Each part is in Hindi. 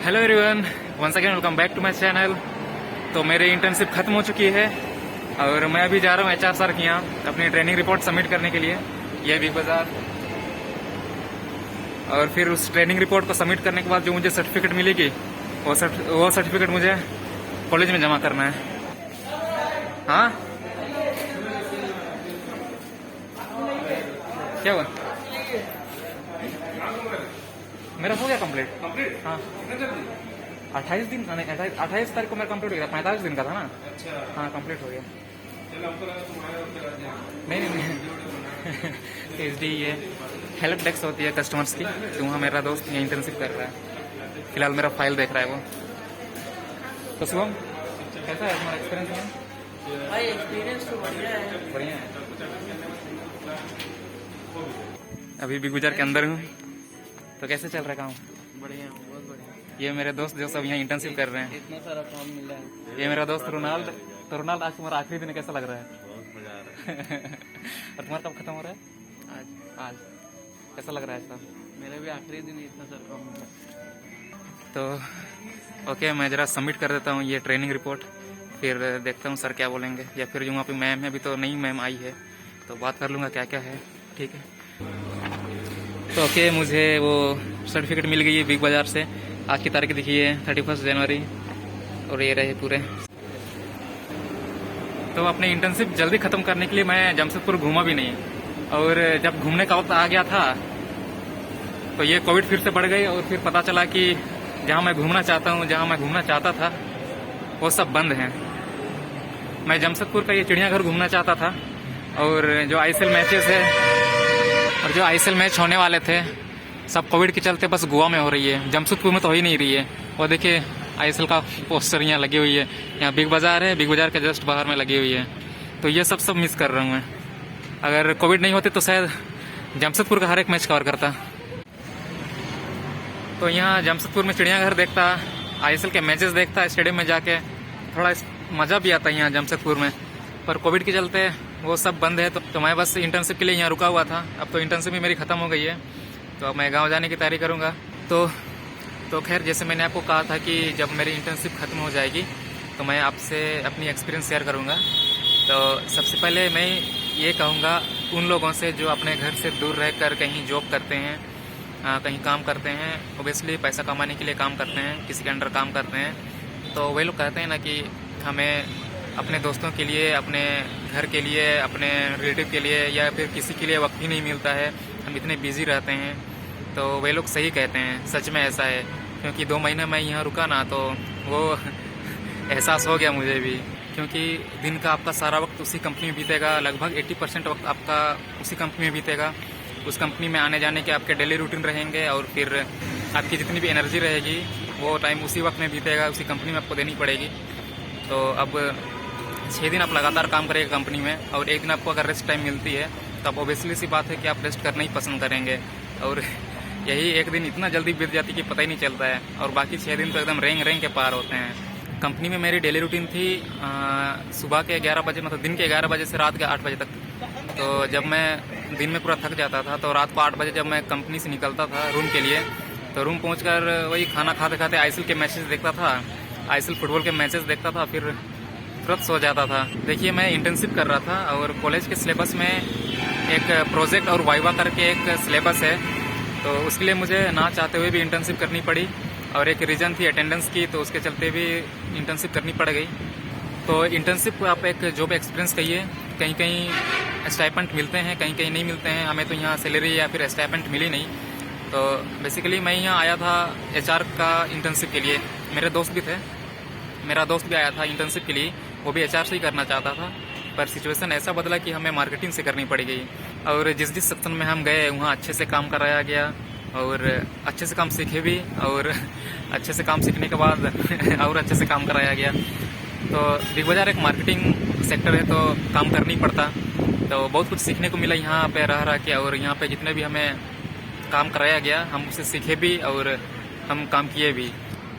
Hello everyone, once again welcome back to my channel. तो मेरी इंटर्नशिप खत्म हो चुकी है और मैं अभी जा रहा हूँ HR सर के यहाँ अपनी ट्रेनिंग रिपोर्ट सबमिट करने के लिए, ये बिग बाजार। और फिर उस ट्रेनिंग रिपोर्ट को सबमिट करने के बाद जो मुझे सर्टिफिकेट मिलेगी वो सर्टिफिकेट मुझे कॉलेज में जमा करना है। हाँ, क्या हुआ? मेरा हो गया कंप्लीट। हाँ, 28 दिन, 28 तारीख को मेरा कंप्लीट हो गया। 45 दिन का था ना। अच्छा। हाँ, कंप्लीट हो गया। चलो, हमको लगा तुम्हारा नहीं SD ये हेल्प डेस्क होती है कस्टमर्स की, तो वहाँ मेरा दोस्त यहाँ इंटर्नशिप कर रहा है। फिलहाल मेरा फाइल देख रहा है वो। तो शुभम, कैसा है तुम्हारा एक्सपीरियंस में? भाई एक्सपीरियंस तो बढ़िया है। बढ़िया है। अभी बिग बाजार के अंदर हूँ। तो कैसे चल रहा है काम? बढ़िया, बहुत बढ़िया। ये मेरे दोस्त जो सब यहाँ इंटर्नशिप कर रहे हैं। इतना सारा काम मिला है। ये मेरा दोस्त रोनाल्ड। तो रोनाल्ड, आज तुम्हारा आखिरी दिन है, कैसा लग रहा है? बहुत मजा आ रहा है। और तुम्हारा कब खत्म हो रहा है? आज कैसा लग रहा है सब? मेरा भी आखिरी दिन इतना सारा काम मिला। तो ओके, मैं जरा सबमिट कर देता हूँ ये ट्रेनिंग रिपोर्ट, फिर देखता हूँ सर क्या बोलेंगे, या फिर जो वहाँ पे मैम है, अभी तो नई मैम आई है तो बात कर लूँगा क्या क्या है। ठीक है। तो ओके, मुझे वो सर्टिफिकेट मिल गई है बिग बाजार से। आज की तारीख दिखी है 31 जनवरी, और ये रहे पूरे। तो अपनी इंटर्नशिप जल्दी ख़त्म करने के लिए मैं जमशेदपुर घूमा भी नहीं, और जब घूमने का वक्त आ गया था तो ये कोविड फिर से बढ़ गई, और फिर पता चला कि जहाँ मैं घूमना चाहता हूँ, जहाँ मैं घूमना चाहता था वो सब बंद है। मैं जमशेदपुर का ये चिड़ियाघर घूमना चाहता था, और जो ISL मैचेस है और जो ISL मैच होने वाले थे सब कोविड के चलते बस गोवा में हो रही है, जमशेदपुर में तो हो ही नहीं रही है। और देखिए ISL का पोस्टर यहाँ लगी हुई है, यहाँ बिग बाजार है, बिग बाजार के जस्ट बाहर में लगी हुई है। तो ये सब मिस कर रहा हूँ मैं। अगर कोविड नहीं होती तो शायद जमशेदपुर का हर एक मैच कवर करता। तो यहाँ जमशेदपुर में चिड़ियाघर देखता, ISL के मैचेस देखता, स्टेडियम में जाके थोड़ा मज़ा भी आता है यहाँ जमशेदपुर में। पर कोविड के चलते वो सब बंद है, तो मैं बस इंटर्नशिप के लिए यहाँ रुका हुआ था। अब तो इंटर्नशिप भी मेरी ख़त्म हो गई है, तो अब मैं गांव जाने की तैयारी करूँगा। तो खैर, जैसे मैंने आपको कहा था कि जब मेरी इंटर्नशिप ख़त्म हो जाएगी तो मैं आपसे अपनी एक्सपीरियंस शेयर करूँगा। तो सबसे पहले मैं ये कहूँगा उन लोगों से जो अपने घर से दूर रहकर कहीं जॉब करते हैं, कहीं काम करते हैं, ओबियसली पैसा कमाने के लिए काम करते हैं, किसी के अंडर काम करते हैं, तो वे लोग कहते हैं ना कि हमें अपने दोस्तों के लिए, अपने घर के लिए, अपने रिलेटिव के लिए या फिर किसी के लिए वक्त ही नहीं मिलता है, हम इतने बिजी रहते हैं। तो वे लोग सही कहते हैं, सच में ऐसा है। क्योंकि 2 महीने मैं यहाँ रुका ना, तो वो एहसास हो गया मुझे भी। क्योंकि दिन का आपका सारा वक्त उसी कंपनी में बीतेगा, लगभग 80% वक्त आपका उसी कंपनी में बीतेगा। उस कंपनी में आने जाने के आपके डेली रूटीन रहेंगे, और फिर आपकी जितनी भी एनर्जी रहेगी वो टाइम उसी वक्त में बीतेगा, उसी कंपनी में आपको देनी पड़ेगी। तो अब 6 दिन आप लगातार काम करेंगे कंपनी में, और एक दिन आपको अगर रेस्ट टाइम मिलती है तो आप ओबियसली सी बात है कि आप रेस्ट करना ही पसंद करेंगे। और यही एक दिन इतना जल्दी बीत जाती है कि पता ही नहीं चलता है, और बाकी 6 दिन तो एकदम रेंग के पार होते हैं। कंपनी में मेरी डेली रूटीन थी सुबह के 11 बजे, मतलब दिन के 11 बजे से रात के 8 बजे तक। तो जब मैं दिन में पूरा थक जाता था तो रात को 8 बजे जब मैं कंपनी से निकलता था रूम के लिए, तो रूम पहुंचकर वही खाना खाते खाते ISL के मैचेस देखता था, ISL फुटबॉल के मैचेस देखता था, फिर तुरंत सो जाता था। देखिए, मैं इंटर्नशिप कर रहा था, और कॉलेज के सिलेबस में एक प्रोजेक्ट और वाइवा करके एक सिलेबस है, तो उसके लिए मुझे ना चाहते हुए भी इंटर्नशिप करनी पड़ी। और एक रीज़न थी अटेंडेंस की, तो उसके चलते भी इंटर्नशिप करनी पड़ गई। तो इंटर्नशिप को आप एक जॉब एक्सपीरियंस कहिए। कहीं कहीं स्टाइपेंट मिलते हैं, कहीं कहीं नहीं मिलते हैं। हमें तो यहाँ सैलरी या फिर स्टाइपेंट मिली नहीं। तो बेसिकली मैं यहाँ आया था HR का इंटर्नशिप के लिए। मेरे दोस्त भी थे, मेरा दोस्त भी आया था इंटर्नशिप के लिए, वो भी HR से ही करना चाहता था। पर सिचुएशन ऐसा बदला कि हमें मार्केटिंग से करनी पड़ गई, और जिस सेक्शन में हम गए वहाँ अच्छे से काम कराया गया, और अच्छे से काम सीखे भी, और अच्छे से काम सीखने के बाद और अच्छे से काम कराया गया। तो बिग बाजार एक मार्केटिंग सेक्टर है, तो काम करना ही पड़ता। तो बहुत कुछ सीखने को मिला यहाँ पे रह के, और यहाँ पे जितने भी हमें काम कराया गया हम उसे सीखे भी, और हम काम किए भी।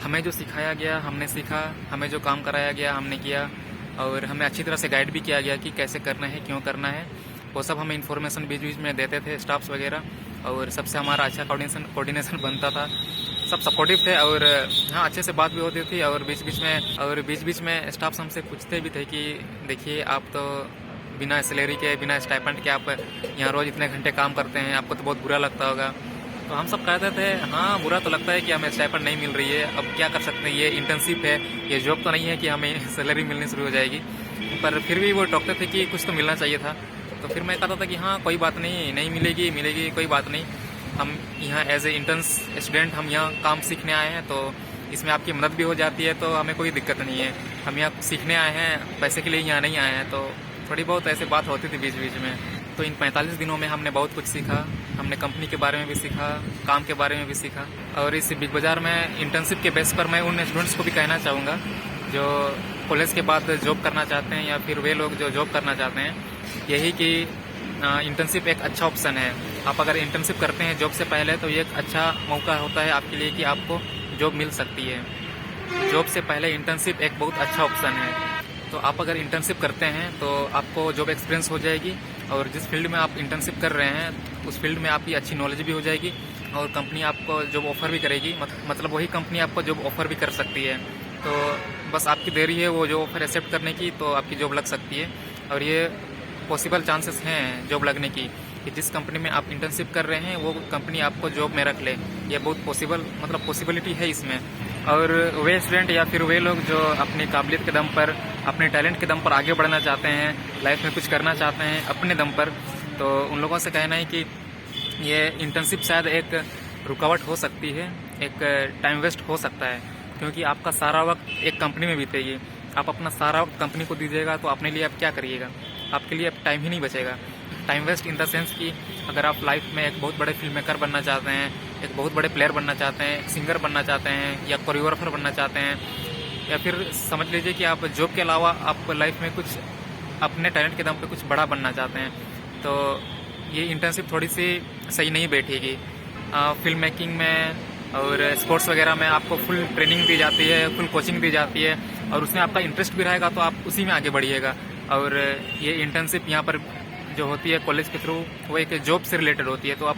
हमें जो सिखाया गया हमने सीखा, हमें जो काम कराया गया हमने किया, और हमें अच्छी तरह से गाइड भी किया गया कि कैसे करना है, क्यों करना है। वो सब हमें इन्फॉर्मेशन बीच बीच में देते थे स्टाफ्स वगैरह, और सबसे हमारा अच्छा कोऑर्डिनेशन बनता था। सब सपोर्टिव थे और हाँ अच्छे से बात भी होती थी। और बीच बीच में स्टाफ हमसे पूछते भी थे कि देखिए आप तो बिना सैलरी के, बिना स्टाइपेंड के आप यहाँ रोज़ इतने घंटे काम करते हैं, आपको तो बहुत बुरा लगता होगा। तो हम सब कहते थे हाँ बुरा तो लगता है कि हमें स्टाइपेंड नहीं मिल रही है, अब क्या कर सकते हैं, ये इंटर्नशिप है, ये जॉब तो नहीं है कि हमें सैलरी मिलनी शुरू हो जाएगी। पर फिर भी वो टोकते थे कि कुछ तो मिलना चाहिए था। तो फिर मैं कहता था कि हाँ कोई बात नहीं मिलेगी कोई बात नहीं, हम यहाँ एज ए इंटर्न्स स्टूडेंट हम यहाँ काम सीखने आए हैं, तो इसमें आपकी मदद भी हो जाती है, तो हमें कोई दिक्कत नहीं है, हम यहाँ सीखने आए हैं, पैसे के लिए यहाँ नहीं आए हैं। तो थोड़ी बहुत ऐसे बात होती थी बीच बीच में। तो इन 45 दिनों में हमने बहुत कुछ सीखा, हमने कंपनी के बारे में भी सीखा, काम के बारे में भी सीखा। और इस बिग बाज़ार में इंटर्नशिप के बेस पर मैं उन स्टूडेंट्स को भी कहना चाहूँगा जो कॉलेज के बाद जॉब करना चाहते हैं या फिर वे लोग जो जॉब करना चाहते हैं, यही कि इंटर्नशिप एक अच्छा ऑप्शन है। आप अगर इंटर्नशिप करते हैं जॉब से पहले तो ये एक अच्छा मौका होता है आपके लिए कि आपको जॉब मिल सकती है। जॉब से पहले इंटर्नशिप एक बहुत अच्छा ऑप्शन है। तो आप अगर इंटर्नशिप करते हैं तो आपको जॉब एक्सपीरियंस हो जाएगी और जिस फील्ड में आप इंटर्नशिप कर रहे हैं उस फील्ड में आपकी अच्छी नॉलेज भी हो जाएगी और कंपनी आपको जॉब ऑफर भी करेगी, मतलब वही कंपनी आपको जॉब ऑफर भी कर सकती है। तो बस आपकी देरी है वो जो ऑफर एक्सेप्ट करने की, तो आपकी जॉब लग सकती है। और ये पॉसिबल चांसेस हैं जॉब लगने की कि जिस कंपनी में आप इंटर्नशिप कर रहे हैं वो कंपनी आपको जॉब में रख ले, ये बहुत पॉसिबिलिटी है इसमें। और वे स्टूडेंट या फिर वे लोग जो अपनी काबिलियत के दम पर, अपने टैलेंट के दम पर आगे बढ़ना चाहते हैं, लाइफ में कुछ करना चाहते हैं अपने दम पर, तो उन लोगों से कहना है कि ये इंटर्नशिप शायद एक रुकावट हो सकती है, एक टाइम वेस्ट हो सकता है, क्योंकि आपका सारा वक्त एक कंपनी में बीतेगी। आप अपना सारा वक्त कंपनी को दीजिएगा तो अपने लिए आप क्या करिएगा, आपके लिए अब टाइम ही नहीं बचेगा। Time waste in the sense कि अगर आप लाइफ में एक बहुत बड़े फिल्म मेकर बनना चाहते हैं, एक बहुत बड़े प्लेयर बनना चाहते हैं, एक सिंगर बनना चाहते हैं या कोरियोग्राफर बनना चाहते हैं, या फिर समझ लीजिए कि आप जॉब के अलावा आप लाइफ में कुछ अपने टैलेंट के दम पे कुछ बड़ा बनना चाहते हैं, तो ये इंटर्नशिप थोड़ी सी सही नहीं बैठेगी। फिल्म मेकिंग में और स्पोर्ट्स वगैरह में आपको फुल ट्रेनिंग दी जाती है, फुल कोचिंग दी जाती है और उसमें आपका इंटरेस्ट भी रहेगा तो आप उसी में आगे बढ़िएगा। और ये इंटर्नशिप यहाँ पर जो होती है कॉलेज के थ्रू वो एक जॉब से रिलेटेड होती है। तो आप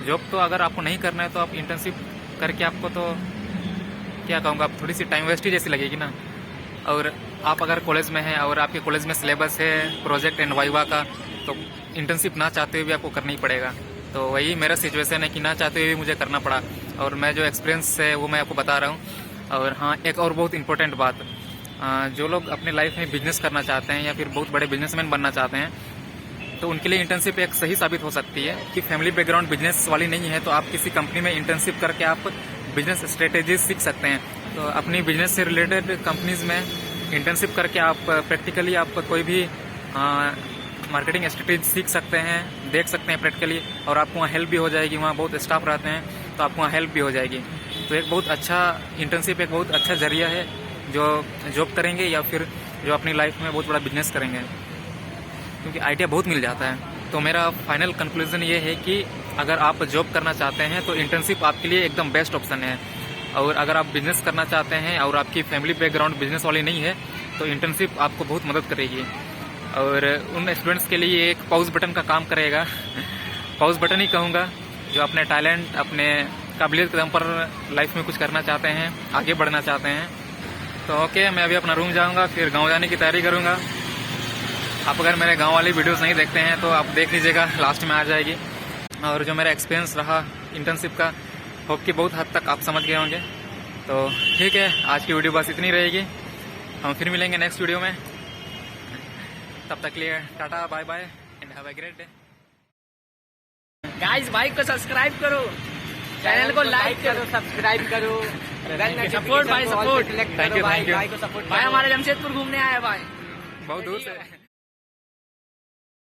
जॉब तो अगर आपको नहीं करना है तो आप इंटर्नशिप करके आपको तो क्या कहूँगा, आप थोड़ी सी टाइम वेस्ट ही जैसी लगेगी ना। और आप अगर कॉलेज में हैं और आपके कॉलेज में सिलेबस है प्रोजेक्ट एंड वाइवा का, तो इंटर्नशिप ना चाहते हुए भी आपको करना ही पड़ेगा। तो वही मेरा सिचुएशन है कि ना चाहते हुए भी मुझे करना पड़ा और मैं जो एक्सपीरियंस है वो मैं आपको बता रहा हूँ। और हाँ, एक और बहुत इंपॉर्टेंट बात, जो लोग अपने लाइफ में बिजनेस करना चाहते हैं या फिर बहुत बड़े बिजनेसमैन बनना चाहते हैं, तो उनके लिए इंटर्नशिप एक सही साबित हो सकती है कि फैमिली बैकग्राउंड बिजनेस वाली नहीं है तो आप किसी कंपनी में इंटर्नशिप करके आप बिजनेस स्ट्रेटेजीज सीख सकते हैं। तो अपनी बिजनेस से रिलेटेड कंपनीज में इंटर्नशिप करके आप प्रैक्टिकली आप कोई भी मार्केटिंग स्ट्रेटेजी सीख सकते हैं, देख सकते हैं प्रैक्टिकली, और आपको वहाँ हेल्प भी हो जाएगी। वहाँ बहुत स्टाफ रहते हैं तो आपको वहाँ हेल्प भी हो जाएगी। तो एक बहुत अच्छा इंटर्नशिप एक बहुत अच्छा जरिया है जो जॉब करेंगे या फिर जो अपनी लाइफ में बहुत बड़ा बिजनेस करेंगे, क्योंकि आइडिया बहुत मिल जाता है। तो मेरा फाइनल कंक्लूजन ये है कि अगर आप जॉब करना चाहते हैं तो इंटर्नशिप आपके लिए एकदम बेस्ट ऑप्शन है। और अगर आप बिजनेस करना चाहते हैं और आपकी फैमिली बैकग्राउंड बिजनेस वाली नहीं है तो इंटर्नशिप आपको बहुत मदद करेगी। और उन स्टूडेंट्स के लिए एक पॉज बटन का काम करेगा, पॉज बटन ही कहूँगा, जो अपने टैलेंट, अपने काबिलियत के दम पर लाइफ में कुछ करना चाहते हैं, आगे बढ़ना चाहते हैं। तो ओके, मैं अभी अपना रूम जाऊँगा, फिर गाँव जाने की तैयारी करूँगा। आप अगर मेरे गांव वाली वीडियोस नहीं देखते हैं तो आप देख लीजिएगा, लास्ट में आ जाएगी। और जो मेरा एक्सपीरियंस रहा इंटर्नशिप का, होप कि बहुत हद तक आप समझ गए होंगे। तो ठीक है, आज की वीडियो बस इतनी रहेगी, हम फिर मिलेंगे नेक्स्ट वीडियो में। तब तक के लिए टाटा, bye bye and have a great day. Guys भाई को सब्सक्राइब करो, चैनल को लाइक करो, सब्सक्राइब करो, सपोर्ट भाई, सपोर्ट थैंक यू भाई को सपोर्ट भाई। हमारे जमशेदपुर घूमने आए भाई, बहुत दूर से।